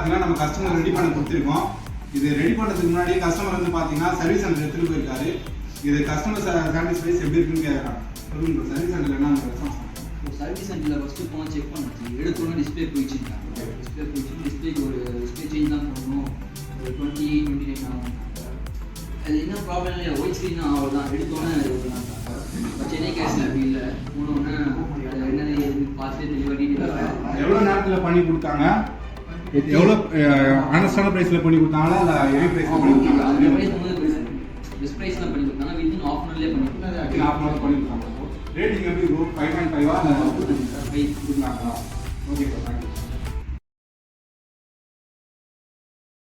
பார்த்தீங்கன்னா நம்ம customer ready பண்ண கொடுத்துருக்கோம். இது ரெடி பண்ணுறதுக்கு முன்னாடி கஸ்டமர் வந்து பார்த்தீங்கன்னா சர்வீஸ் சென்டர் எடுத்துகிட்டு போயிருக்காரு. இது கஸ்டமர் சாட்டிஸ்ஃபைஸ் எப்படி இருக்குன்னு கேட்குறாங்க. சொல்லுங்க ப்ரோ, சர்வீஸ் சென்டரில் என்ன ரெஸ்பான்ஸ்? சர்வீஸ் சென்டரில் ஃபஸ்ட்டு போனால் செக் பண்ணி எடுத்தோன்னா டிஸ்பிளே போயிடுச்சுட்டாங்க. டிஸ்பிளேக்கு ஒரு டிஸ்பிளே சேஞ்ச் தான் பண்ணணும். ஒரு 28-29 ஆகும். அது என்ன ப்ராப்ளம் இல்லை, ஒயிட் ஸ்க்ரீன் தான் அவ்வளோதான். எடுத்தோன்னே இப்போ சென்னை கேஸில் அப்படி இல்லை. போனோன்னே என்ன பார்த்துட்டு தெளிவாக டீட்டெயிலாக எவ்வளோ நேரத்தில் பண்ணி கொடுத்தாங்க? எவ்வளோ ஆனஸ்டான ப்ரைஸில் பண்ணி கொடுத்தாங்களா இல்லை ஹெவி ப்ரைஸில் பண்ணி கொடுத்தாங்களா? அந்த ப்ரைஸ் பெஸ்ட் ப்ரைஸில் பண்ணி கொடுத்தாங்க. வித்தின் ஆஃப் அன் ஹவர்லேயே பண்ணி கொடுத்தாங்க. ஹாஃப் அன் ஹவர் பண்ணி கொடுத்தாங்க. ரேட்டிங் எப்படி ப்ரோ? 5.5 5 கொடுத்தாங்களா? Okay sir, thank you.